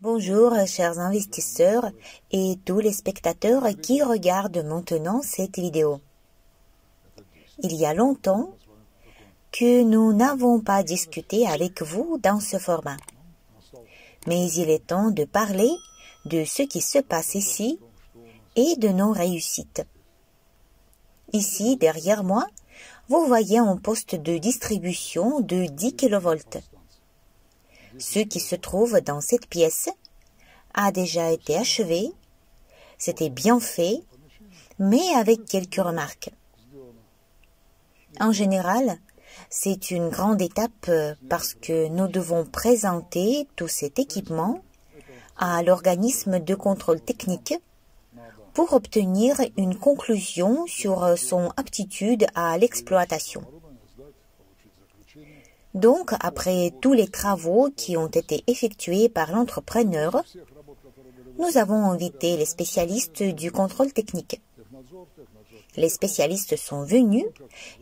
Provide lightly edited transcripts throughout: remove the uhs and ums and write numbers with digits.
Bonjour chers investisseurs et tous les spectateurs qui regardent maintenant cette vidéo. Il y a longtemps que nous n'avons pas discuté avec vous dans ce format. Mais il est temps de parler de ce qui se passe ici et de nos réussites. Ici, derrière moi, vous voyez un poste de distribution de 10 kV. Ce qui se trouve dans cette pièce a déjà été achevé, c'était bien fait, mais avec quelques remarques. En général, c'est une grande étape parce que nous devons présenter tout cet équipement à l'organisme de contrôle technique pour obtenir une conclusion sur son aptitude à l'exploitation. Donc, après tous les travaux qui ont été effectués par l'entrepreneur, nous avons invité les spécialistes du contrôle technique. Les spécialistes sont venus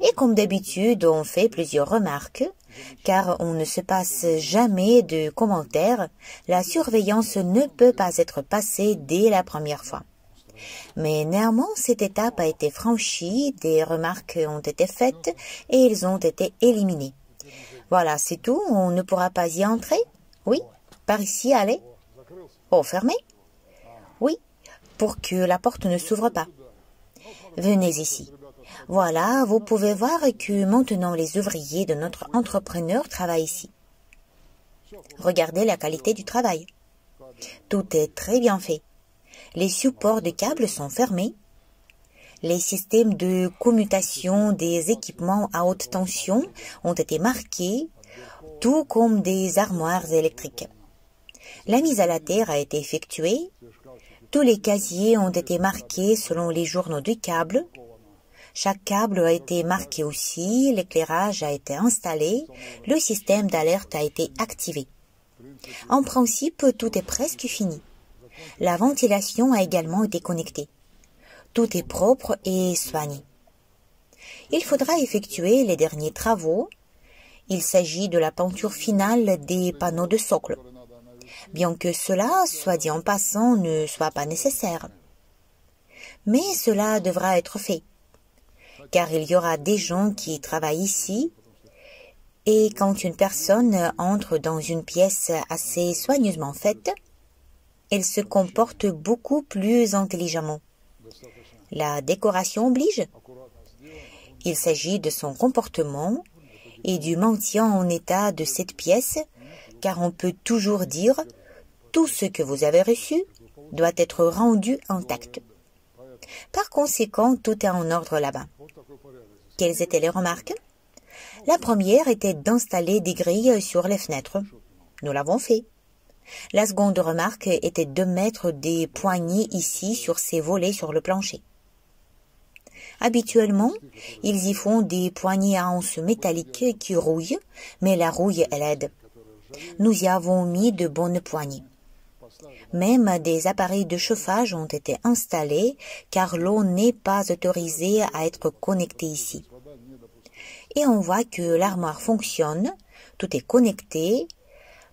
et comme d'habitude, ont fait plusieurs remarques, car on ne se passe jamais de commentaires, la surveillance ne peut pas être passée dès la première fois. Mais néanmoins, cette étape a été franchie, des remarques ont été faites et ils ont été éliminés. Voilà, c'est tout, on ne pourra pas y entrer? Oui, par ici, allez. Oh, fermé? Oui, pour que la porte ne s'ouvre pas. Venez ici. Voilà, vous pouvez voir que maintenant les ouvriers de notre entrepreneur travaillent ici. Regardez la qualité du travail. Tout est très bien fait. Les supports de câbles sont fermés. Les systèmes de commutation des équipements à haute tension ont été marqués, tout comme des armoires électriques. La mise à la terre a été effectuée. Tous les casiers ont été marqués selon les journaux du câble. Chaque câble a été marqué aussi, l'éclairage a été installé, le système d'alerte a été activé. En principe, tout est presque fini. La ventilation a également été connectée. Tout est propre et soigné. Il faudra effectuer les derniers travaux. Il s'agit de la peinture finale des panneaux de socle. Bien que cela, soit dit en passant, ne soit pas nécessaire. Mais cela devra être fait, car il y aura des gens qui travaillent ici, et quand une personne entre dans une pièce assez soigneusement faite, elle se comporte beaucoup plus intelligemment. La décoration oblige. Il s'agit de son comportement et du maintien en état de cette pièce, car on peut toujours dire « tout ce que vous avez reçu doit être rendu intact ». Par conséquent, tout est en ordre là-bas. Quelles étaient les remarques? La première était d'installer des grilles sur les fenêtres. Nous l'avons fait. La seconde remarque était de mettre des poignées ici sur ces volets sur le plancher. Habituellement, ils y font des poignées à anse métalliques qui rouillent, mais la rouille, elle aide. Nous y avons mis de bonnes poignées. Même des appareils de chauffage ont été installés, car l'eau n'est pas autorisée à être connectée ici. Et on voit que l'armoire fonctionne, tout est connecté.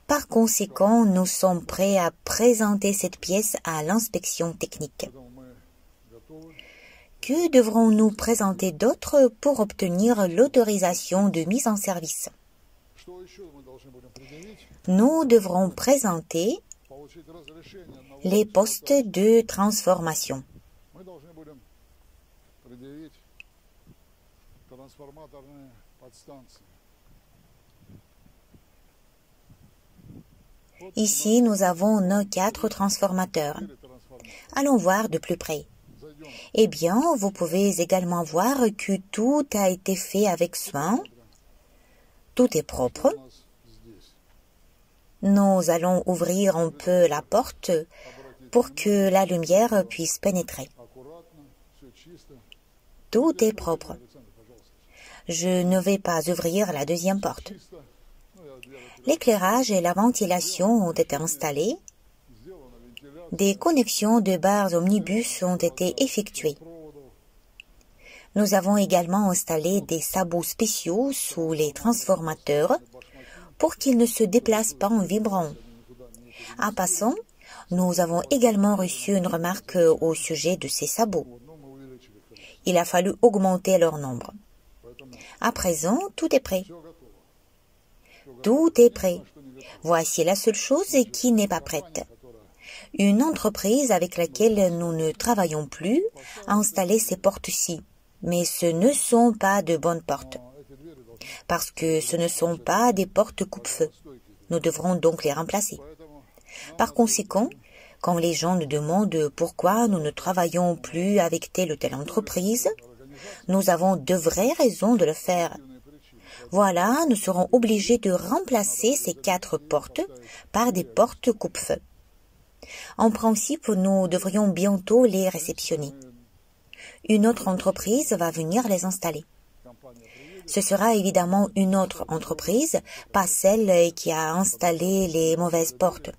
Par conséquent, nous sommes prêts à présenter cette pièce à l'inspection technique. Que devrons-nous présenter d'autre pour obtenir l'autorisation de mise en service? Nous devrons présenter les postes de transformation. Ici, nous avons nos 4 transformateurs. Allons voir de plus près. Eh bien, vous pouvez également voir que tout a été fait avec soin. Tout est propre. Nous allons ouvrir un peu la porte pour que la lumière puisse pénétrer. Tout est propre. Je ne vais pas ouvrir la deuxième porte. L'éclairage et la ventilation ont été installés. Des connexions de barres omnibus ont été effectuées. Nous avons également installé des sabots spéciaux sous les transformateurs pour qu'ils ne se déplacent pas en vibrant. En passant, nous avons également reçu une remarque au sujet de ces sabots. Il a fallu augmenter leur nombre. À présent, tout est prêt. Tout est prêt. Voici la seule chose qui n'est pas prête. Une entreprise avec laquelle nous ne travaillons plus a installé ces portes-ci, mais ce ne sont pas de bonnes portes, parce que ce ne sont pas des portes coupe-feu. Nous devrons donc les remplacer. Par conséquent, quand les gens nous demandent pourquoi nous ne travaillons plus avec telle ou telle entreprise, nous avons de vraies raisons de le faire. Voilà, nous serons obligés de remplacer ces 4 portes par des portes coupe-feu. En principe, nous devrions bientôt les réceptionner. Une autre entreprise va venir les installer. Ce sera évidemment une autre entreprise, pas celle qui a installé les mauvaises portes.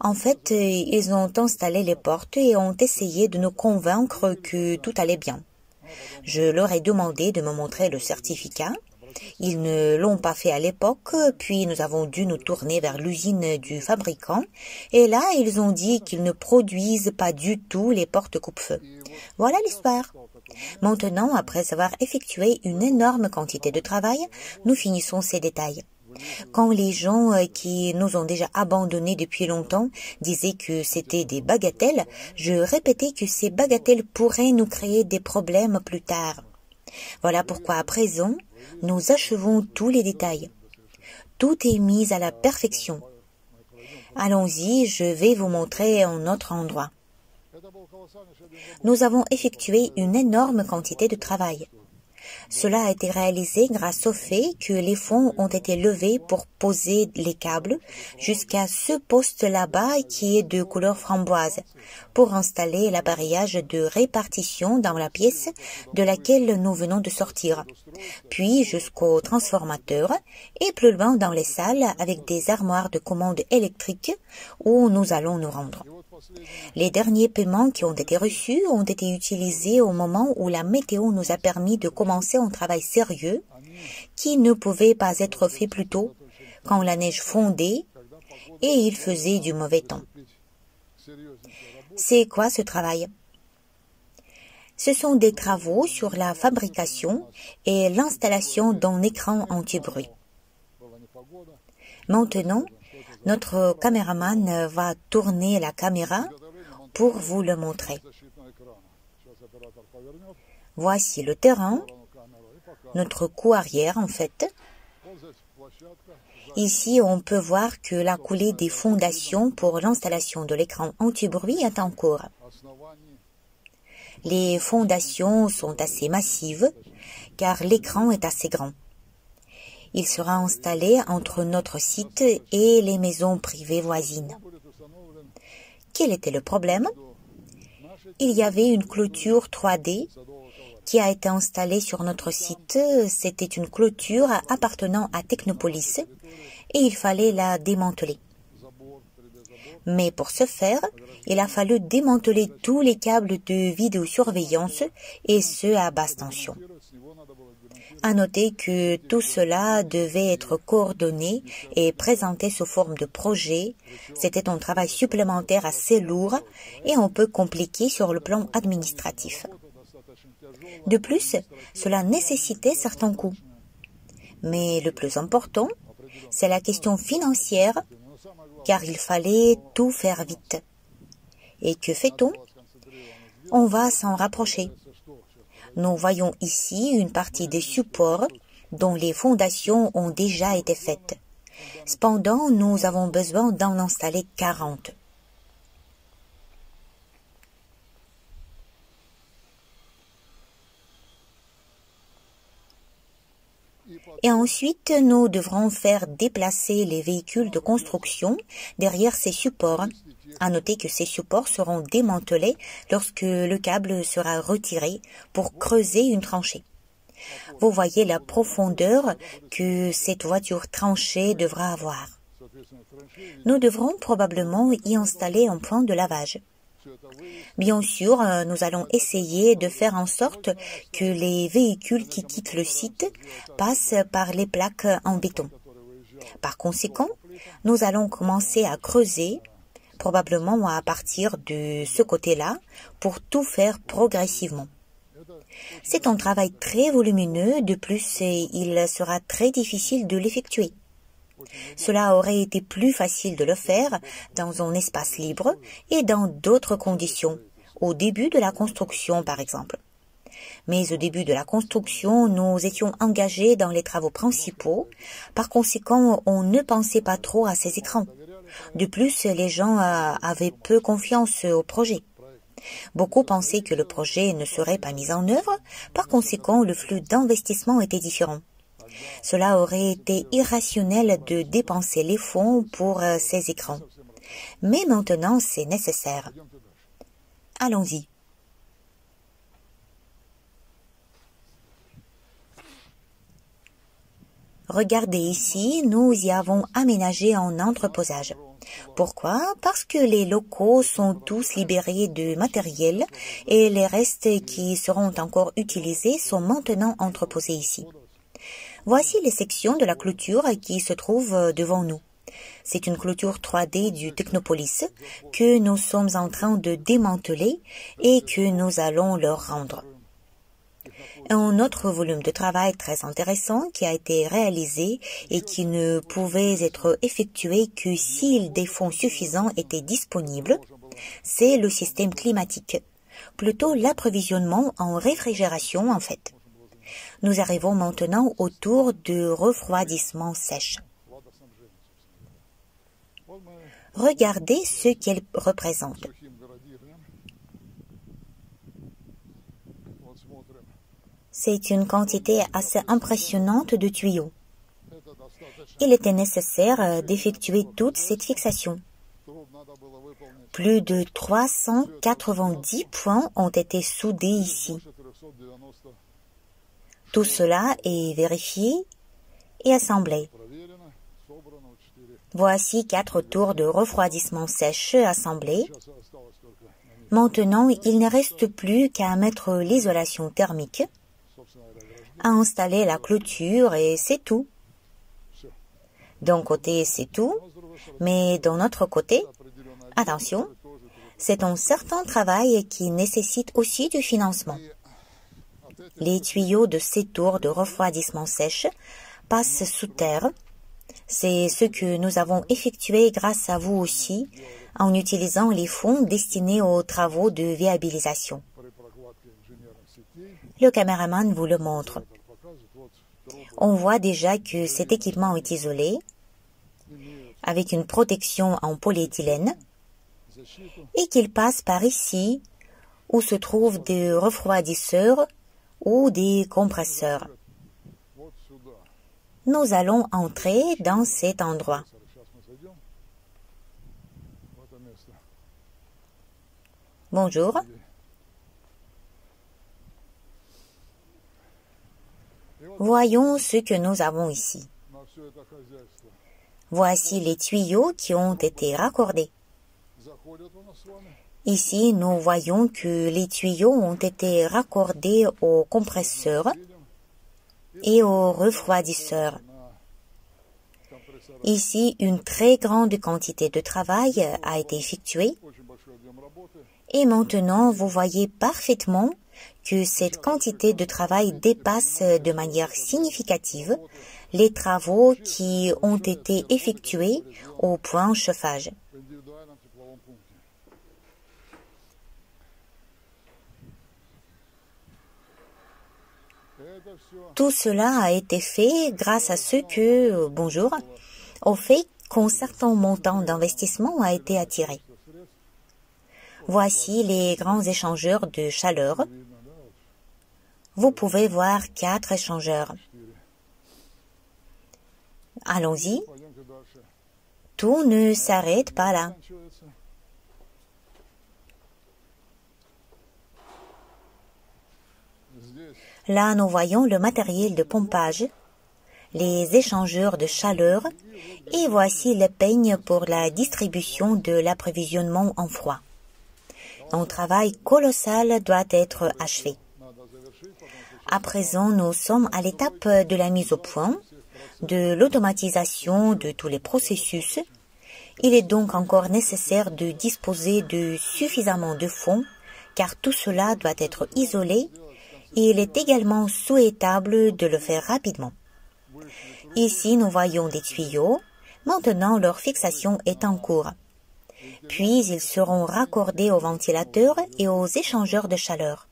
En fait, ils ont installé les portes et ont essayé de nous convaincre que tout allait bien. Je leur ai demandé de me montrer le certificat. Ils ne l'ont pas fait à l'époque, puis nous avons dû nous tourner vers l'usine du fabricant, et là, ils ont dit qu'ils ne produisent pas du tout les portes coupe-feu. Voilà l'histoire. Maintenant, après avoir effectué une énorme quantité de travail, nous finissons ces détails. Quand les gens qui nous ont déjà abandonnés depuis longtemps disaient que c'était des bagatelles, je répétais que ces bagatelles pourraient nous créer des problèmes plus tard. Voilà pourquoi à présent, nous achevons tous les détails. Tout est mis à la perfection. Allons-y, je vais vous montrer un autre endroit. Nous avons effectué une énorme quantité de travail. Cela a été réalisé grâce au fait que les fonds ont été levés pour poser les câbles jusqu'à ce poste là-bas qui est de couleur framboise, pour installer l'appareillage de répartition dans la pièce de laquelle nous venons de sortir, puis jusqu'au transformateur et plus loin dans les salles avec des armoires de commande électriques où nous allons nous rendre. Les derniers paiements qui ont été reçus ont été utilisés au moment où la météo nous a permis de commencer un travail sérieux qui ne pouvait pas être fait plus tôt quand la neige fondait et il faisait du mauvais temps. C'est quoi ce travail? Ce sont des travaux sur la fabrication et l'installation d'un écran anti-bruit. Maintenant, notre caméraman va tourner la caméra pour vous le montrer. Voici le terrain, notre coût arrière en fait. Ici, on peut voir que la coulée des fondations pour l'installation de l'écran anti-bruit est en cours. Les fondations sont assez massives car l'écran est assez grand. Il sera installé entre notre site et les maisons privées voisines. Quel était le problème? Il y avait une clôture 3D qui a été installée sur notre site. C'était une clôture appartenant à Technopolis et il fallait la démanteler. Mais pour ce faire, il a fallu démanteler tous les câbles de vidéosurveillance et ceux à basse tension. À noter que tout cela devait être coordonné et présenté sous forme de projet. C'était un travail supplémentaire assez lourd et un peu compliqué sur le plan administratif. De plus, cela nécessitait certains coûts. Mais le plus important, c'est la question financière, car il fallait tout faire vite. Et que fait-on? On va s'en rapprocher. Nous voyons ici une partie des supports dont les fondations ont déjà été faites. Cependant, nous avons besoin d'en installer 40. Et ensuite, nous devrons faire déplacer les véhicules de construction derrière ces supports. À noter que ces supports seront démantelés lorsque le câble sera retiré pour creuser une tranchée. Vous voyez la profondeur que cette voiture tranchée devra avoir. Nous devrons probablement y installer un point de lavage. Bien sûr, nous allons essayer de faire en sorte que les véhicules qui quittent le site passent par les plaques en béton. Par conséquent, nous allons commencer à creuser, probablement à partir de ce côté-là, pour tout faire progressivement. C'est un travail très volumineux, de plus il sera très difficile de l'effectuer. Cela aurait été plus facile de le faire dans un espace libre et dans d'autres conditions, au début de la construction par exemple. Mais au début de la construction, nous étions engagés dans les travaux principaux, par conséquent on ne pensait pas trop à ces écrans. De plus, les gens avaient peu confiance au projet. Beaucoup pensaient que le projet ne serait pas mis en œuvre, par conséquent le flux d'investissement était différent. Cela aurait été irrationnel de dépenser les fonds pour ces écrans. Mais maintenant, c'est nécessaire. Allons-y. Regardez ici, nous y avons aménagé un entreposage. Pourquoi? Parce que les locaux sont tous libérés de matériel et les restes qui seront encore utilisés sont maintenant entreposés ici. Voici les sections de la clôture qui se trouvent devant nous. C'est une clôture 3D du Technopolis que nous sommes en train de démanteler et que nous allons leur rendre. Un autre volume de travail très intéressant qui a été réalisé et qui ne pouvait être effectué que si des fonds suffisants étaient disponibles, c'est le système climatique, plutôt l'approvisionnement en réfrigération en fait. Nous arrivons maintenant au tour de refroidissement sèche. Regardez ce qu'elle représente. C'est une quantité assez impressionnante de tuyaux. Il était nécessaire d'effectuer toute cette fixation. Plus de 390 points ont été soudés ici. Tout cela est vérifié et assemblé. Voici 4 tours de refroidissement sèche assemblés. Maintenant, il ne reste plus qu'à mettre l'isolation thermique, à installer la clôture et c'est tout. D'un côté, c'est tout, mais d'un autre côté, attention, c'est un certain travail qui nécessite aussi du financement. Les tuyaux de ces tours de refroidissement sèche passent sous terre. C'est ce que nous avons effectué grâce à vous aussi, en utilisant les fonds destinés aux travaux de viabilisation. Le caméraman vous le montre. On voit déjà que cet équipement est isolé, avec une protection en polyéthylène, et qu'il passe par ici, où se trouvent des refroidisseurs ou des compresseurs. Nous allons entrer dans cet endroit. Bonjour. Voyons ce que nous avons ici. Voici les tuyaux qui ont été raccordés. Ici, nous voyons que les tuyaux ont été raccordés au compresseur et au refroidisseur. Ici, une très grande quantité de travail a été effectuée. Et maintenant, vous voyez parfaitement que cette quantité de travail dépasse de manière significative les travaux qui ont été effectués au point chauffage. Tout cela a été fait grâce à ce que, au fait qu'un certain montant d'investissement a été attiré. Voici les grands échangeurs de chaleur. Vous pouvez voir 4 échangeurs. Allons-y. Tout ne s'arrête pas là. Là, nous voyons le matériel de pompage, les échangeurs de chaleur et voici les peignes pour la distribution de l'approvisionnement en froid. Un travail colossal doit être achevé. À présent, nous sommes à l'étape de la mise au point, de l'automatisation de tous les processus. Il est donc encore nécessaire de disposer de suffisamment de fonds, car tout cela doit être isolé et il est également souhaitable de le faire rapidement. Ici, nous voyons des tuyaux. Maintenant, leur fixation est en cours. Puis, ils seront raccordés aux ventilateurs et aux échangeurs de chaleur,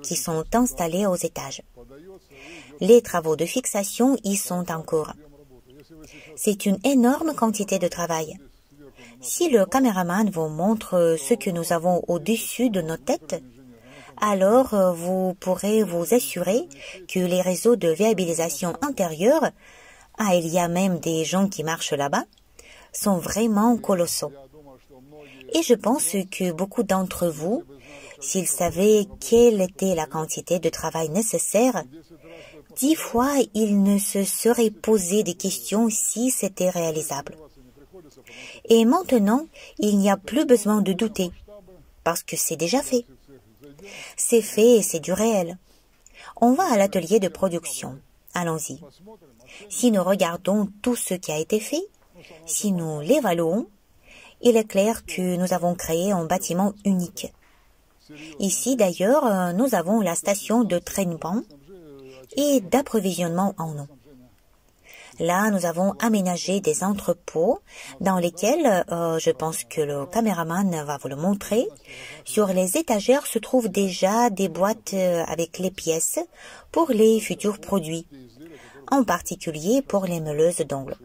qui sont installés aux étages. Les travaux de fixation y sont en cours. C'est une énorme quantité de travail. Si le caméraman vous montre ce que nous avons au-dessus de nos têtes, alors vous pourrez vous assurer que les réseaux de viabilisation intérieure, il y a même des gens qui marchent là-bas, sont vraiment colossaux. Et je pense que beaucoup d'entre vous, s'ils savaient quelle était la quantité de travail nécessaire, 10 fois ils ne se seraient posé des questions si c'était réalisable. Et maintenant, il n'y a plus besoin de douter, parce que c'est déjà fait. C'est fait et c'est du réel. On va à l'atelier de production. Allons-y. Si nous regardons tout ce qui a été fait, si nous l'évaluons, il est clair que nous avons créé un bâtiment unique. Ici, d'ailleurs, nous avons la station de traitement et d'approvisionnement en eau. Là, nous avons aménagé des entrepôts dans lesquels, je pense que le caméraman va vous le montrer, sur les étagères se trouvent déjà des boîtes avec les pièces pour les futurs produits, en particulier pour les meuleuses d'ongles.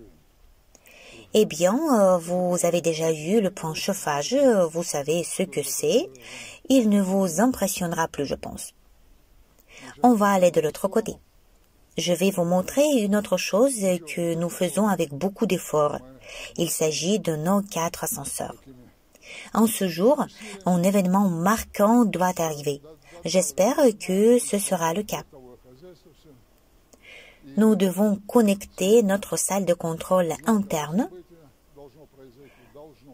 Eh bien, vous avez déjà vu le point chauffage, vous savez ce que c'est. Il ne vous impressionnera plus, je pense. On va aller de l'autre côté. Je vais vous montrer une autre chose que nous faisons avec beaucoup d'efforts. Il s'agit de nos 4 ascenseurs. En ce jour, un événement marquant doit arriver. J'espère que ce sera le cas. Nous devons connecter notre salle de contrôle interne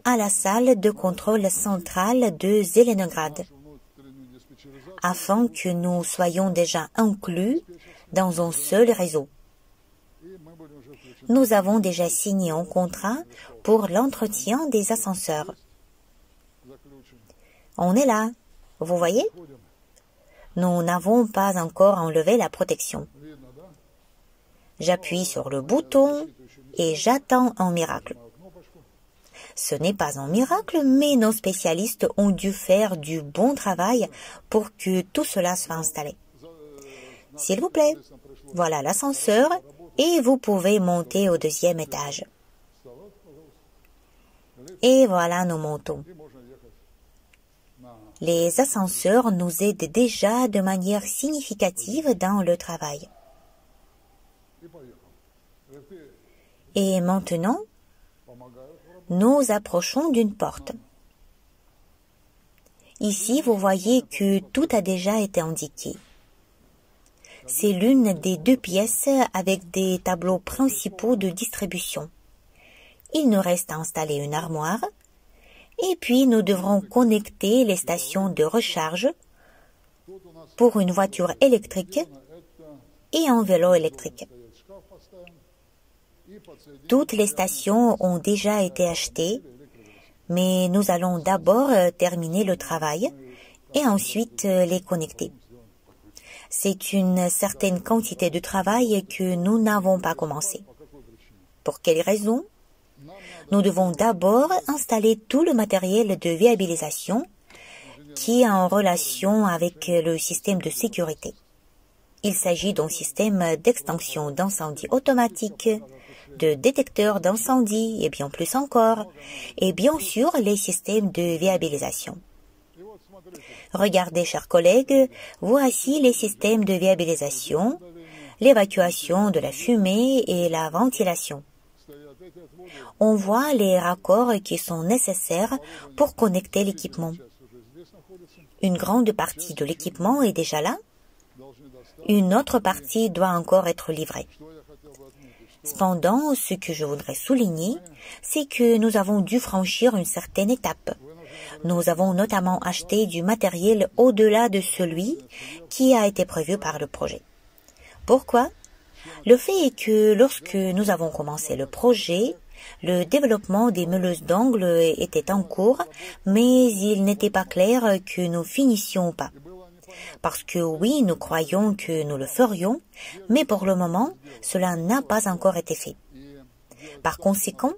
à la salle de contrôle centrale de Zelenograd, afin que nous soyons déjà inclus dans un seul réseau. Nous avons déjà signé un contrat pour l'entretien des ascenseurs. On est là, vous voyez? Nous n'avons pas encore enlevé la protection. J'appuie sur le bouton et j'attends un miracle. Ce n'est pas un miracle, mais nos spécialistes ont dû faire du bon travail pour que tout cela soit installé. S'il vous plaît, voilà l'ascenseur et vous pouvez monter au 2e étage. Et voilà, nous montons. Les ascenseurs nous aident déjà de manière significative dans le travail. Et maintenant, nous approchons d'une porte. Ici, vous voyez que tout a déjà été indiqué. C'est l'une des 2 pièces avec des tableaux principaux de distribution. Il nous reste à installer une armoire et puis nous devrons connecter les stations de recharge pour une voiture électrique et un vélo électrique. Toutes les stations ont déjà été achetées, mais nous allons d'abord terminer le travail et ensuite les connecter. C'est une certaine quantité de travail que nous n'avons pas commencé. Pour quelle raison? Nous devons d'abord installer tout le matériel de viabilisation qui est en relation avec le système de sécurité. Il s'agit d'un système d'extinction d'incendie automatique, de détecteurs d'incendie et bien plus encore, et bien sûr les systèmes de viabilisation. Regardez, chers collègues, voici les systèmes de viabilisation, l'évacuation de la fumée et la ventilation. On voit les raccords qui sont nécessaires pour connecter l'équipement. Une grande partie de l'équipement est déjà là. Une autre partie doit encore être livrée. Cependant, ce que je voudrais souligner, c'est que nous avons dû franchir une certaine étape. Nous avons notamment acheté du matériel au-delà de celui qui a été prévu par le projet. Pourquoi? Le fait est que lorsque nous avons commencé le projet, le développement des meuleuses d'angles était en cours, mais il n'était pas clair que nous finissions ou pas. Parce que oui, nous croyons que nous le ferions, mais pour le moment, cela n'a pas encore été fait. Par conséquent,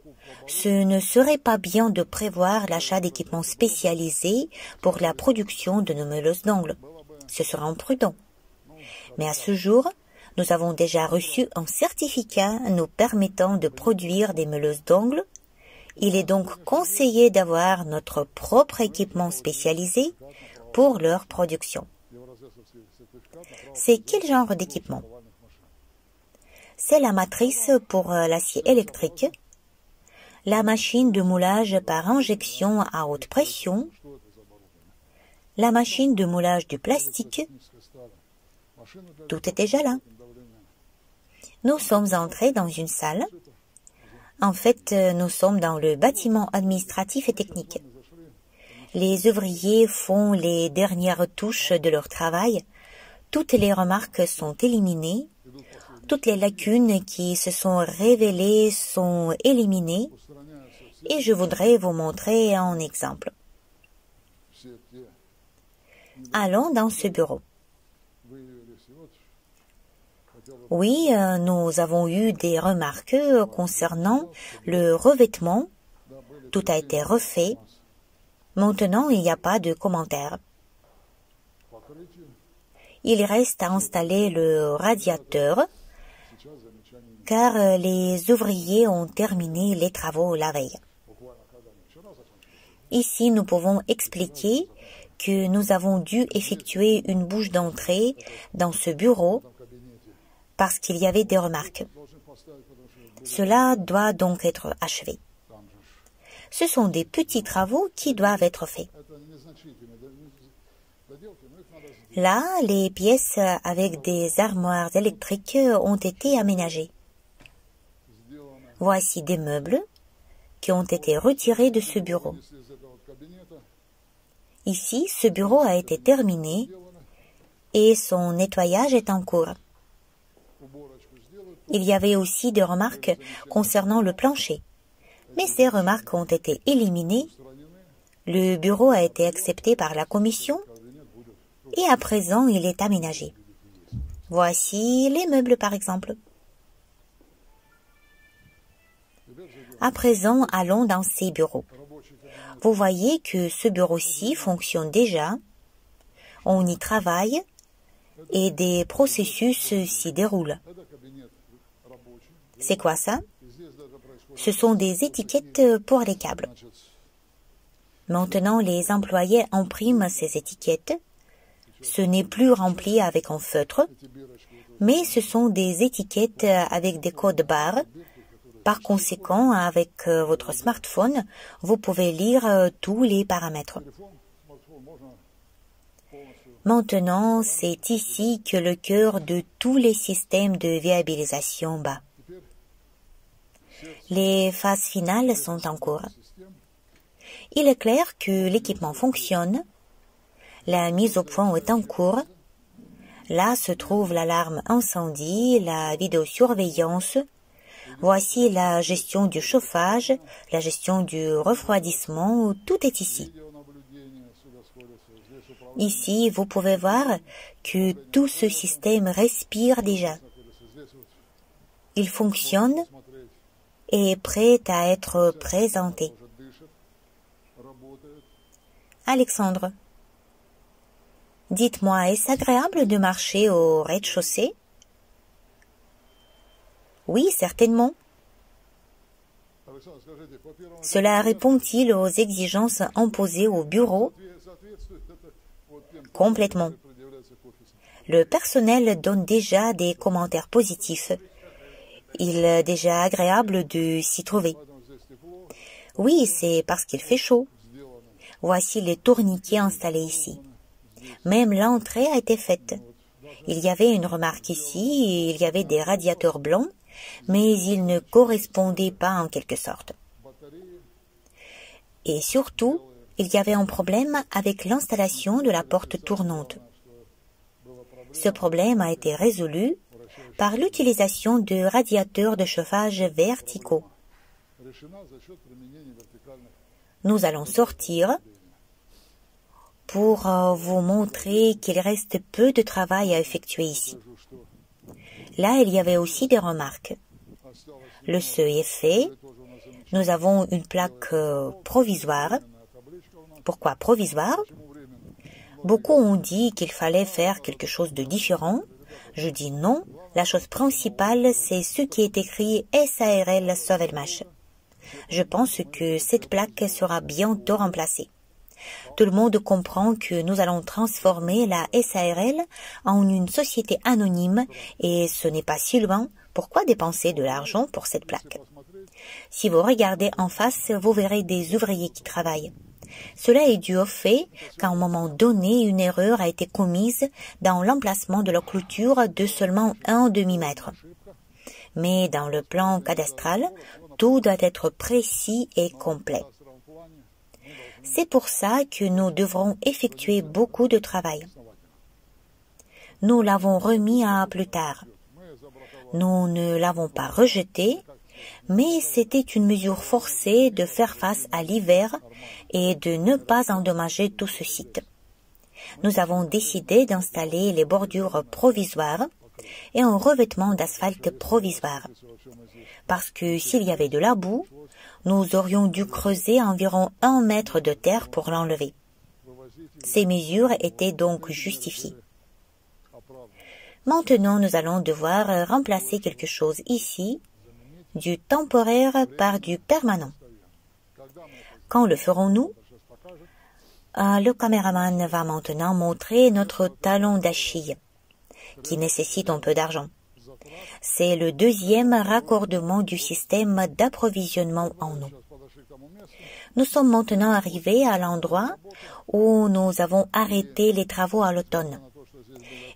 ce ne serait pas bien de prévoir l'achat d'équipements spécialisés pour la production de nos meuleuses d'angles. Ce serait imprudent. Mais à ce jour, nous avons déjà reçu un certificat nous permettant de produire des meuleuses d'angles. Il est donc conseillé d'avoir notre propre équipement spécialisé pour leur production. C'est quel genre d'équipement? C'est la matrice pour l'acier électrique, la machine de moulage par injection à haute pression, la machine de moulage du plastique. Tout est déjà là. Nous sommes entrés dans une salle. En fait, nous sommes dans le bâtiment administratif et technique. Les ouvriers font les dernières touches de leur travail. Toutes les remarques sont éliminées. Toutes les lacunes qui se sont révélées sont éliminées. Et je voudrais vous montrer un exemple. Allons dans ce bureau. Oui, nous avons eu des remarques concernant le revêtement. Tout a été refait. Maintenant, il n'y a pas de commentaires. Il reste à installer le radiateur, car les ouvriers ont terminé les travaux la veille. Ici, nous pouvons expliquer que nous avons dû effectuer une bouche d'entrée dans ce bureau parce qu'il y avait des remarques. Cela doit donc être achevé. Ce sont des petits travaux qui doivent être faits. Là, les pièces avec des armoires électriques ont été aménagées. Voici des meubles qui ont été retirés de ce bureau. Ici, ce bureau a été terminé et son nettoyage est en cours. Il y avait aussi des remarques concernant le plancher, mais ces remarques ont été éliminées. Le bureau a été accepté par la commission et à présent il est aménagé. Voici les meubles par exemple. À présent, allons dans ces bureaux. Vous voyez que ce bureau-ci fonctionne déjà, on y travaille et des processus s'y déroulent. C'est quoi ça? Ce sont des étiquettes pour les câbles. Maintenant, les employés impriment ces étiquettes. Ce n'est plus rempli avec un feutre, mais ce sont des étiquettes avec des codes barres. Par conséquent, avec votre smartphone, vous pouvez lire tous les paramètres. Maintenant, c'est ici que le cœur de tous les systèmes de viabilisation bat. Les phases finales sont en cours. Il est clair que l'équipement fonctionne. La mise au point est en cours. Là se trouve l'alarme incendie, la vidéosurveillance. Voici la gestion du chauffage, la gestion du refroidissement, tout est ici. Ici, vous pouvez voir que tout ce système respire déjà. Il fonctionne et est prêt à être présenté. Alexandre, dites-moi, est-ce agréable de marcher au rez-de-chaussée? Oui, certainement. Cela répond-il aux exigences imposées au bureau? Complètement. Le personnel donne déjà des commentaires positifs. Il est déjà agréable de s'y trouver. Oui, c'est parce qu'il fait chaud. Voici les tourniquets installés ici. Même l'entrée a été faite. Il y avait une remarque ici, il y avait des radiateurs blancs, mais ils ne correspondaient pas en quelque sorte. Et surtout, il y avait un problème avec l'installation de la porte tournante. Ce problème a été résolu par l'utilisation de radiateurs de chauffage verticaux. Nous allons sortir pour vous montrer qu'il reste peu de travail à effectuer ici. Là, il y avait aussi des remarques. Le seuil est fait. Nous avons une plaque provisoire. Pourquoi provisoire? Beaucoup ont dit qu'il fallait faire quelque chose de différent. Je dis non. La chose principale, c'est ce qui est écrit SARL Sovelmash. Je pense que cette plaque sera bientôt remplacée. Tout le monde comprend que nous allons transformer la SARL en une société anonyme et ce n'est pas si loin. Pourquoi dépenser de l'argent pour cette plaque? Si vous regardez en face, vous verrez des ouvriers qui travaillent. Cela est dû au fait qu'à un moment donné, une erreur a été commise dans l'emplacement de la clôture de seulement 1 demi-mètre. Mais dans le plan cadastral, tout doit être précis et complet. C'est pour ça que nous devrons effectuer beaucoup de travail. Nous l'avons remis à plus tard. Nous ne l'avons pas rejeté, mais c'était une mesure forcée de faire face à l'hiver et de ne pas endommager tout ce site. Nous avons décidé d'installer les bordures provisoires et un revêtement d'asphalte provisoire. Parce que s'il y avait de la boue, nous aurions dû creuser environ 1 mètre de terre pour l'enlever. Ces mesures étaient donc justifiées. Maintenant, nous allons devoir remplacer quelque chose ici, du temporaire par du permanent. Quand le ferons-nous? Le caméraman va maintenant montrer notre talon d'Achille, qui nécessite un peu d'argent. C'est le deuxième raccordement du système d'approvisionnement en eau. Nous sommes maintenant arrivés à l'endroit où nous avons arrêté les travaux à l'automne.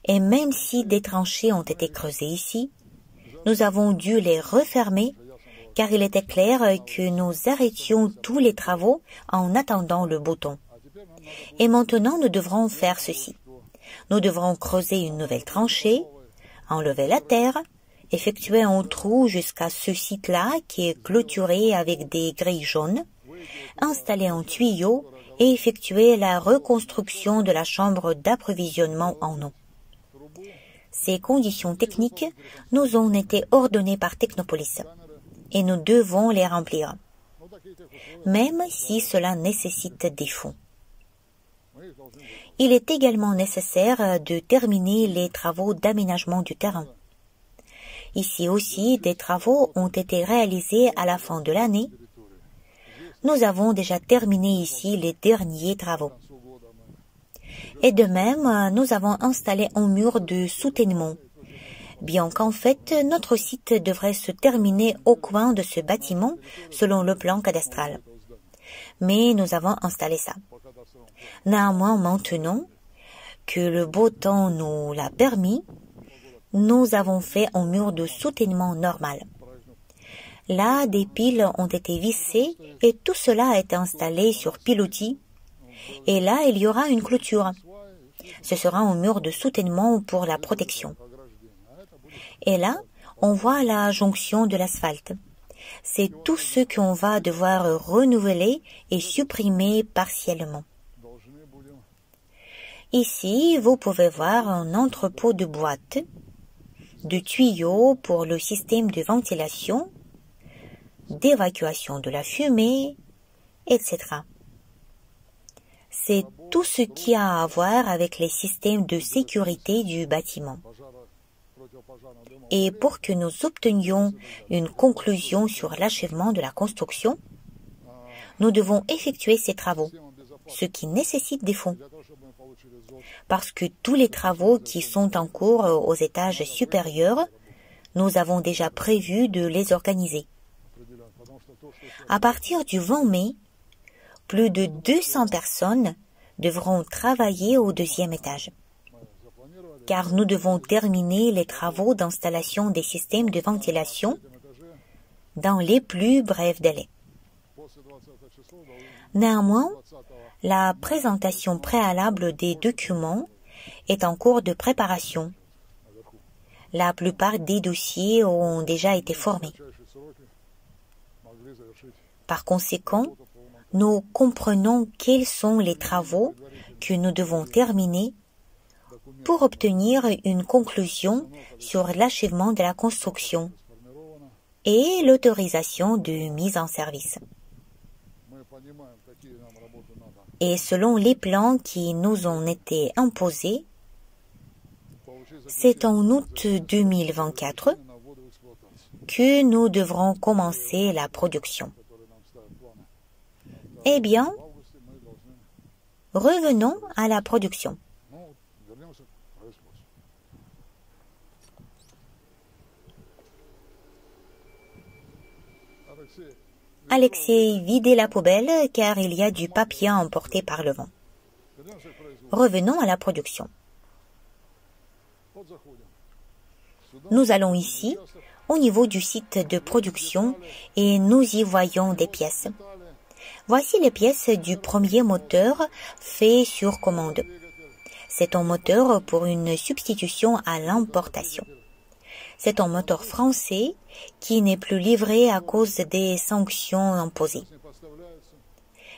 Et même si des tranchées ont été creusées ici, nous avons dû les refermer car il était clair que nous arrêtions tous les travaux en attendant le beau temps. Et maintenant, nous devrons faire ceci. Nous devrons creuser une nouvelle tranchée, enlever la terre, effectuer un trou jusqu'à ce site-là qui est clôturé avec des grilles jaunes, installer un tuyau et effectuer la reconstruction de la chambre d'approvisionnement en eau. Ces conditions techniques nous ont été ordonnées par Technopolis et nous devons les remplir, même si cela nécessite des fonds. Il est également nécessaire de terminer les travaux d'aménagement du terrain. Ici aussi, des travaux ont été réalisés à la fin de l'année. Nous avons déjà terminé ici les derniers travaux. Et de même, nous avons installé un mur de soutènement, bien qu'en fait, notre site devrait se terminer au coin de ce bâtiment selon le plan cadastral. Mais nous avons installé ça. Néanmoins, maintenant que le beau temps nous l'a permis, nous avons fait un mur de soutènement normal. Là, des piles ont été vissées et tout cela a été installé sur pilotis. Et là, il y aura une clôture. Ce sera un mur de soutènement pour la protection. Et là, on voit la jonction de l'asphalte. C'est tout ce qu'on va devoir renouveler et supprimer partiellement. Ici, vous pouvez voir un entrepôt de boîtes, de tuyaux pour le système de ventilation, d'évacuation de la fumée, etc. C'est tout ce qui a à voir avec les systèmes de sécurité du bâtiment. Et pour que nous obtenions une conclusion sur l'achèvement de la construction, nous devons effectuer ces travaux, ce qui nécessite des fonds. Parce que tous les travaux qui sont en cours aux étages supérieurs, nous avons déjà prévu de les organiser. À partir du 20 mai, plus de 200 personnes devront travailler au deuxième étage, car nous devons terminer les travaux d'installation des systèmes de ventilation dans les plus brefs délais. Néanmoins, la présentation préalable des documents est en cours de préparation. La plupart des dossiers ont déjà été formés. Par conséquent, nous comprenons quels sont les travaux que nous devons terminer pour obtenir une conclusion sur l'achèvement de la construction et l'autorisation de mise en service. Et selon les plans qui nous ont été imposés, c'est en août 2024 que nous devrons commencer la production. Eh bien, revenons à la production. Alexei, videz la poubelle car il y a du papier emporté par le vent. Revenons à la production. Nous allons ici, au niveau du site de production, et nous y voyons des pièces. Voici les pièces du premier moteur fait sur commande. C'est un moteur pour une substitution à l'importation. C'est un moteur français qui n'est plus livré à cause des sanctions imposées.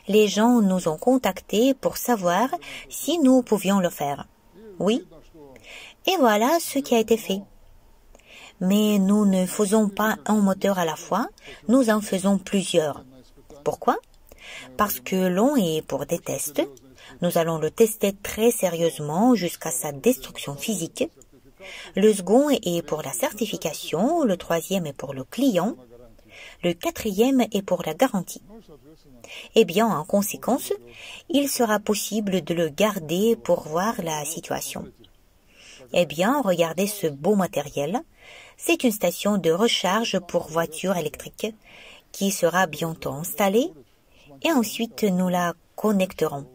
Les gens nous ont contactés pour savoir si nous pouvions le faire. Oui. Et voilà ce qui a été fait. Mais nous ne faisons pas un moteur à la fois, nous en faisons plusieurs. Pourquoi? Parce que l'un est pour des tests. Nous allons le tester très sérieusement jusqu'à sa destruction physique. Le second est pour la certification, le troisième est pour le client, le quatrième est pour la garantie. Eh bien, en conséquence, il sera possible de le garder pour voir la situation. Eh bien, regardez ce beau matériel. C'est une station de recharge pour voitures électriques qui sera bientôt installée et ensuite nous la connecterons.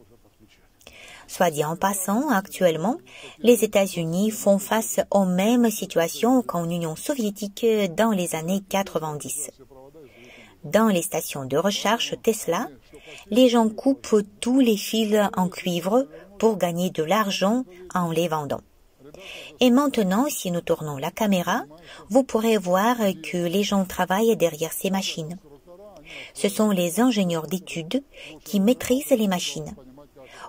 Soit dit en passant, actuellement, les États-Unis font face aux mêmes situations qu'en Union soviétique dans les années 90. Dans les stations de recharge Tesla, les gens coupent tous les fils en cuivre pour gagner de l'argent en les vendant. Et maintenant, si nous tournons la caméra, vous pourrez voir que les gens travaillent derrière ces machines. Ce sont les ingénieurs d'études qui maîtrisent les machines.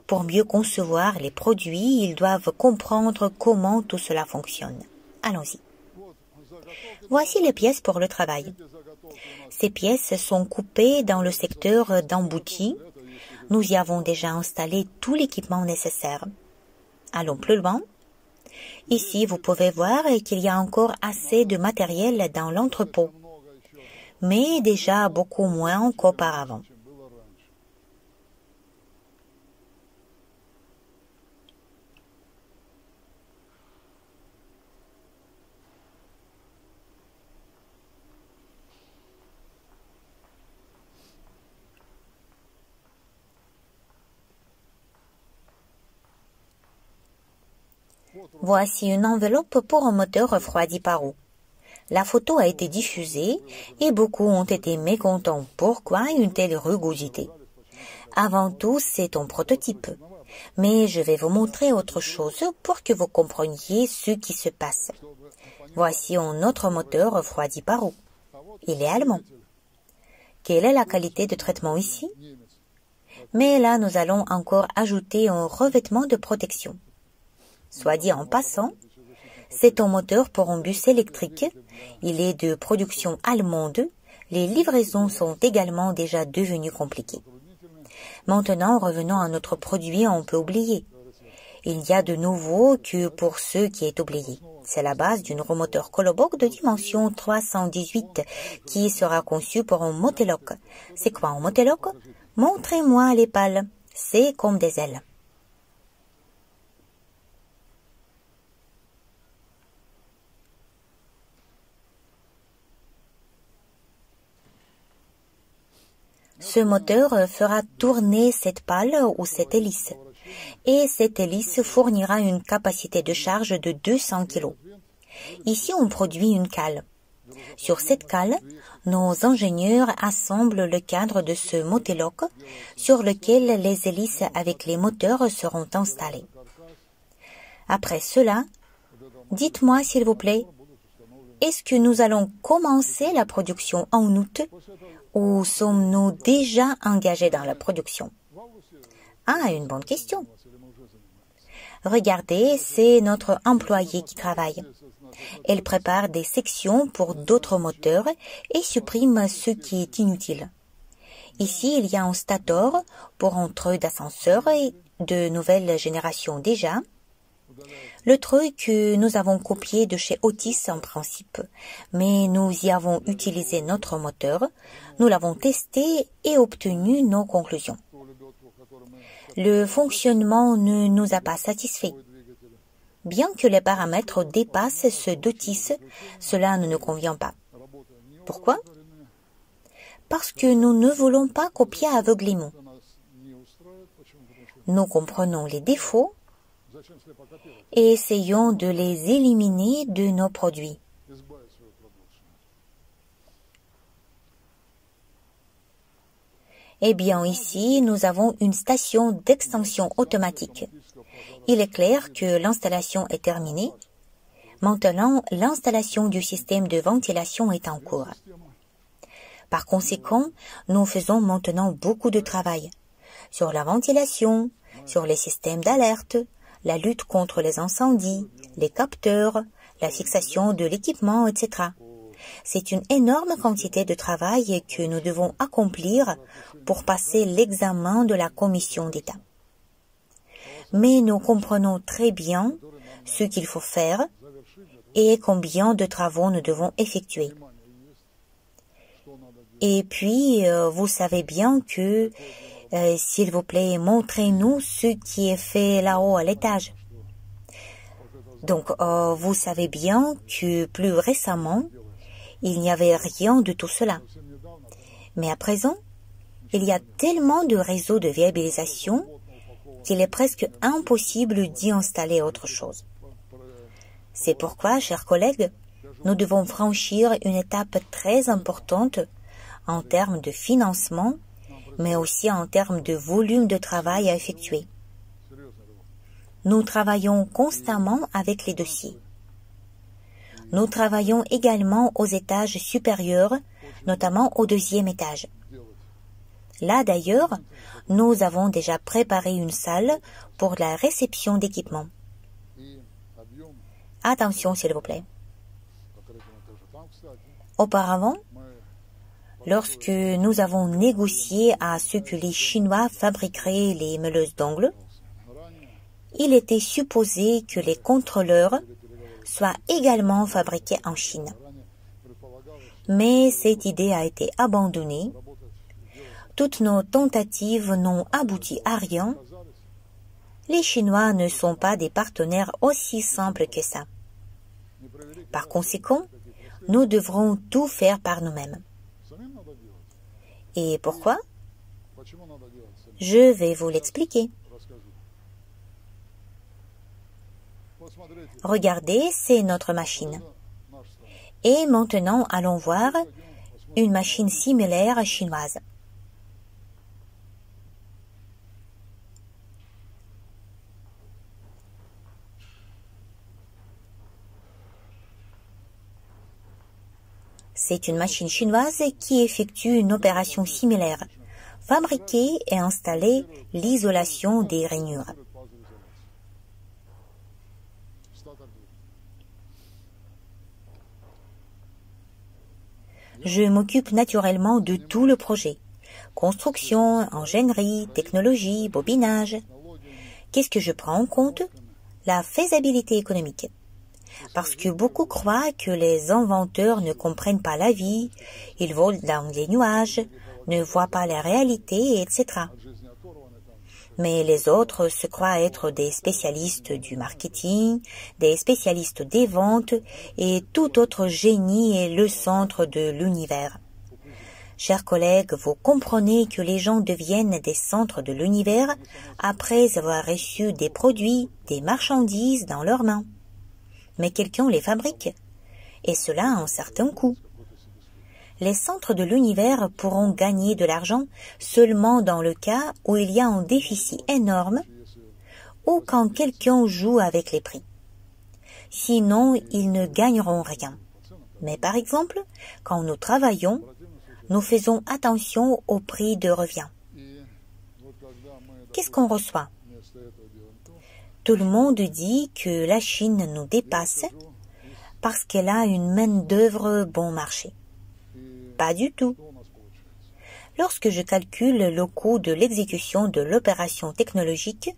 Pour mieux concevoir les produits, ils doivent comprendre comment tout cela fonctionne. Allons-y. Voici les pièces pour le travail. Ces pièces sont coupées dans le secteur d'embouti. Nous y avons déjà installé tout l'équipement nécessaire. Allons plus loin. Ici, vous pouvez voir qu'il y a encore assez de matériel dans l'entrepôt, mais déjà beaucoup moins qu'auparavant. Voici une enveloppe pour un moteur refroidi par eau. La photo a été diffusée et beaucoup ont été mécontents. Pourquoi une telle rugosité? Avant tout, c'est un prototype. Mais je vais vous montrer autre chose pour que vous compreniez ce qui se passe. Voici un autre moteur refroidi par eau. Il est allemand. Quelle est la qualité de traitement ici? Mais là, nous allons encore ajouter un revêtement de protection. Soit dit en passant, c'est un moteur pour un bus électrique. Il est de production allemande. Les livraisons sont également déjà devenues compliquées. Maintenant, revenons à notre produit, on peut oublier. Il y a de nouveau que pour ce qui est oublié. C'est la base d'une roue moteur Kolobok de dimension 318 qui sera conçue pour un moteloc. C'est quoi un moteloc? Montrez-moi les pales. C'est comme des ailes. Ce moteur fera tourner cette pale ou cette hélice. Et cette hélice fournira une capacité de charge de 200 kg. Ici, on produit une cale. Sur cette cale, nos ingénieurs assemblent le cadre de ce moteloc sur lequel les hélices avec les moteurs seront installées. Après cela, dites-moi s'il vous plaît, est-ce que nous allons commencer la production en août ou sommes-nous déjà engagés dans la production? Ah, une bonne question. Regardez, c'est notre employé qui travaille. Elle prépare des sections pour d'autres moteurs et supprime ce qui est inutile. Ici, il y a un stator pour un treu d'ascenseur de nouvelle génération déjà. Le treu que nous avons copié de chez Otis en principe, mais nous y avons utilisé notre moteur, nous l'avons testé et obtenu nos conclusions. Le fonctionnement ne nous a pas satisfaits. Bien que les paramètres dépassent ceux d'Otis, cela ne nous convient pas. Pourquoi? Parce que nous ne voulons pas copier aveuglément. Nous comprenons les défauts et essayons de les éliminer de nos produits. Eh bien, ici, nous avons une station d'extension automatique. Il est clair que l'installation est terminée. Maintenant, l'installation du système de ventilation est en cours. Par conséquent, nous faisons maintenant beaucoup de travail sur la ventilation, sur les systèmes d'alerte, la lutte contre les incendies, les capteurs, la fixation de l'équipement, etc. C'est une énorme quantité de travail que nous devons accomplir pour passer l'examen de la commission d'État. Mais nous comprenons très bien ce qu'il faut faire et combien de travaux nous devons effectuer. Et puis, vous savez bien que, s'il vous plaît, montrez-nous ce qui est fait là-haut à l'étage. Donc, vous savez bien que plus récemment, il n'y avait rien de tout cela. Mais à présent, il y a tellement de réseaux de viabilisation qu'il est presque impossible d'y installer autre chose. C'est pourquoi, chers collègues, nous devons franchir une étape très importante en termes de financement, mais aussi en termes de volume de travail à effectuer. Nous travaillons constamment avec les dossiers. Nous travaillons également aux étages supérieurs, notamment au 2e étage. Là d'ailleurs, nous avons déjà préparé une salle pour la réception d'équipements. Attention s'il vous plaît. Auparavant, lorsque nous avons négocié à ce que les Chinois fabriqueraient les meuleuses d'ongles, il était supposé que les contrôleurs soient également fabriqués en Chine. Mais cette idée a été abandonnée. Toutes nos tentatives n'ont abouti à rien. Les Chinois ne sont pas des partenaires aussi simples que ça. Par conséquent, nous devrons tout faire par nous-mêmes. Et pourquoi? Je vais vous l'expliquer. Regardez, c'est notre machine. Et maintenant, allons voir une machine similaire chinoise. C'est une machine chinoise qui effectue une opération similaire, fabriquer et installer l'isolation des rainures. Je m'occupe naturellement de tout le projet. Construction, ingénierie, technologie, bobinage. Qu'est-ce que je prends en compte? La faisabilité économique. Parce que beaucoup croient que les inventeurs ne comprennent pas la vie, ils volent dans les nuages, ne voient pas la réalité, etc. Mais les autres se croient être des spécialistes du marketing, des spécialistes des ventes, et tout autre génie est le centre de l'univers. Chers collègues, vous comprenez que les gens deviennent des centres de l'univers après avoir reçu des produits, des marchandises dans leurs mains. Mais quelqu'un les fabrique. et cela a un certain coût. Les centres de l'univers pourront gagner de l'argent seulement dans le cas où il y a un déficit énorme ou quand quelqu'un joue avec les prix. Sinon, ils ne gagneront rien. Mais par exemple, quand nous travaillons, nous faisons attention au prix de revient. Qu'est-ce qu'on reçoit? Tout le monde dit que la Chine nous dépasse parce qu'elle a une main-d'œuvre bon marché. Pas du tout. Lorsque je calcule le coût de l'exécution de l'opération technologique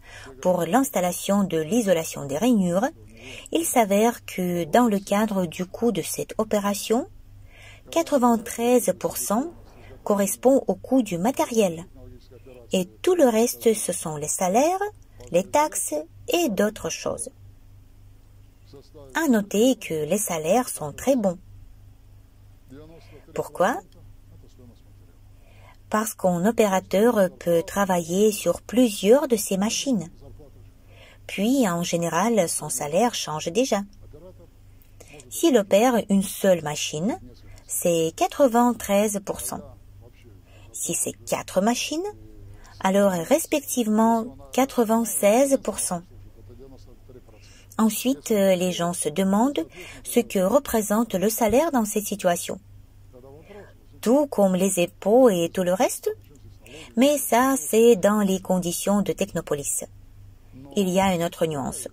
pour l'installation de l'isolation des rainures, il s'avère que dans le cadre du coût de cette opération, 93% correspond au coût du matériel et tout le reste ce sont les salaires, les taxes et d'autres choses. À noter que les salaires sont très bons. Pourquoi? Parce qu'un opérateur peut travailler sur plusieurs de ces machines. Puis, en général, son salaire change déjà. S'il opère une seule machine, c'est 93%. Si c'est 4 machines, alors respectivement 96%. Ensuite, les gens se demandent ce que représente le salaire dans cette situation. Tout comme les impôts et tout le reste? Mais ça, c'est dans les conditions de Technopolis. Il y a une autre nuance.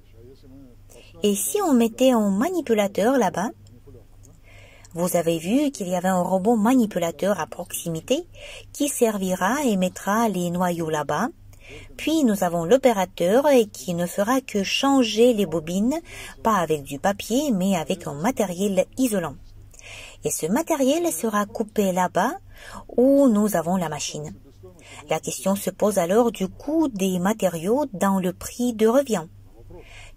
Et si on mettait un manipulateur là-bas? Vous avez vu qu'il y avait un robot manipulateur à proximité qui servira et mettra les noyaux là-bas. Puis nous avons l'opérateur qui ne fera que changer les bobines, pas avec du papier, mais avec un matériel isolant. Et ce matériel sera coupé là-bas où nous avons la machine. La question se pose alors du coût des matériaux dans le prix de revient.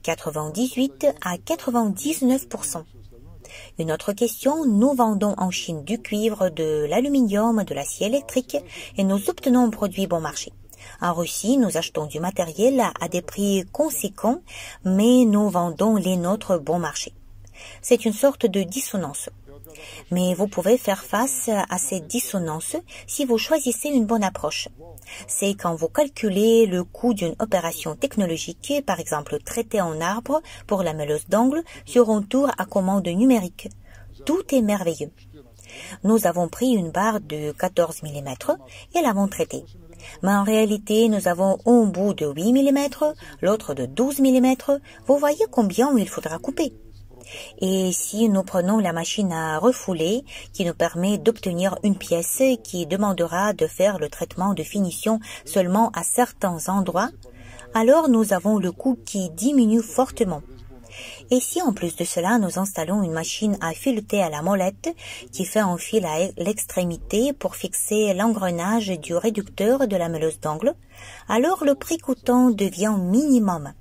98 à 99%. Une autre question, nous vendons en Chine du cuivre, de l'aluminium, de l'acier électrique et nous obtenons un produit bon marché. En Russie, nous achetons du matériel à des prix conséquents, mais nous vendons les nôtres bon marché. C'est une sorte de dissonance. Mais vous pouvez faire face à cette dissonance si vous choisissez une bonne approche. C'est quand vous calculez le coût d'une opération technologique, par exemple traité en arbre pour la meuleuse d'ongles sur un tour à commande numérique. Tout est merveilleux. Nous avons pris une barre de 14 mm et l'avons traitée. Mais en réalité, nous avons un bout de 8 mm, l'autre de 12 mm. Vous voyez combien il faudra couper. Et si nous prenons la machine à refouler qui nous permet d'obtenir une pièce qui demandera de faire le traitement de finition seulement à certains endroits, alors nous avons le coût qui diminue fortement. Et si en plus de cela nous installons une machine à fileter à la molette qui fait un fil à l'extrémité pour fixer l'engrenage du réducteur de la meuleuse d'ongles, alors le prix coûtant devient minimum.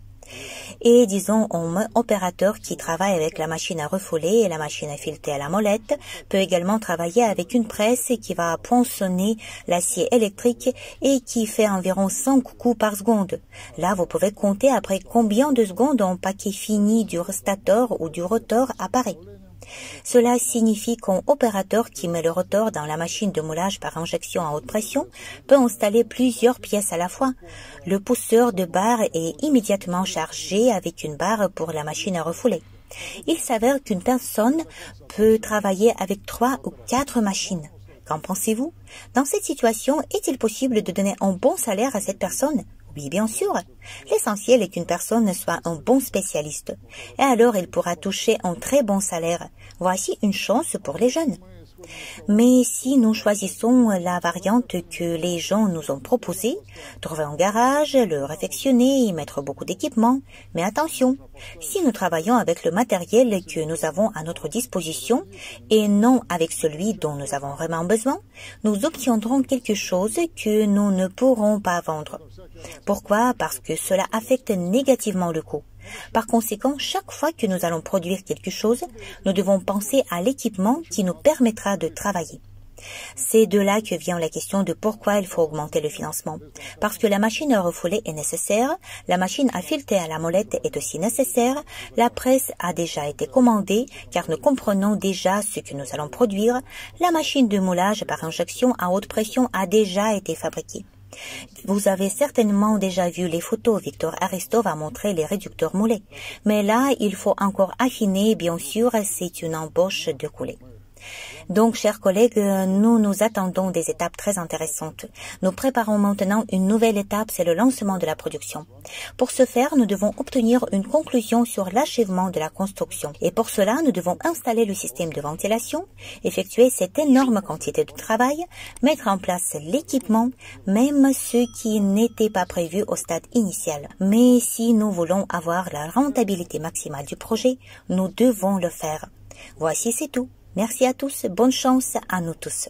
Et disons un opérateur qui travaille avec la machine à refouler et la machine à fileter à la molette peut également travailler avec une presse qui va poinçonner l'acier électrique et qui fait environ 5 coups par seconde. Là, vous pouvez compter après combien de secondes un paquet fini du stator ou du rotor apparaît. Cela signifie qu'un opérateur qui met le rotor dans la machine de moulage par injection à haute pression peut installer plusieurs pièces à la fois. Le pousseur de barre est immédiatement chargé avec une barre pour la machine à refouler. Il s'avère qu'une personne peut travailler avec 3 ou 4 machines. Qu'en pensez-vous? Dans cette situation, est-il possible de donner un bon salaire à cette personne? Oui, bien sûr. L'essentiel est qu'une personne soit un bon spécialiste. Et alors, il pourra toucher un très bon salaire. Voici une chance pour les jeunes. Mais si nous choisissons la variante que les gens nous ont proposée, trouver un garage, le réfectionner, y mettre beaucoup d'équipements, mais attention, si nous travaillons avec le matériel que nous avons à notre disposition et non avec celui dont nous avons vraiment besoin, nous obtiendrons quelque chose que nous ne pourrons pas vendre. Pourquoi? Parce que cela affecte négativement le coût. Par conséquent, chaque fois que nous allons produire quelque chose, nous devons penser à l'équipement qui nous permettra de travailler. C'est de là que vient la question de pourquoi il faut augmenter le financement. Parce que la machine à refouler est nécessaire, la machine à fileter à la molette est aussi nécessaire, la presse a déjà été commandée car nous comprenons déjà ce que nous allons produire, la machine de moulage par injection à haute pression a déjà été fabriquée. Vous avez certainement déjà vu les photos, Victor Aristov a montré les réducteurs moulés. Mais là, il faut encore affiner, bien sûr, c'est une embauche de coulée. Donc, chers collègues, nous nous attendons des étapes très intéressantes. Nous préparons maintenant une nouvelle étape, c'est le lancement de la production. Pour ce faire, nous devons obtenir une conclusion sur l'achèvement de la construction. Et pour cela, nous devons installer le système de ventilation, effectuer cette énorme quantité de travail, mettre en place l'équipement, même ce qui n'était pas prévu au stade initial. Mais si nous voulons avoir la rentabilité maximale du projet, nous devons le faire. Voici, c'est tout. Merci à tous, bonne chance à nous tous.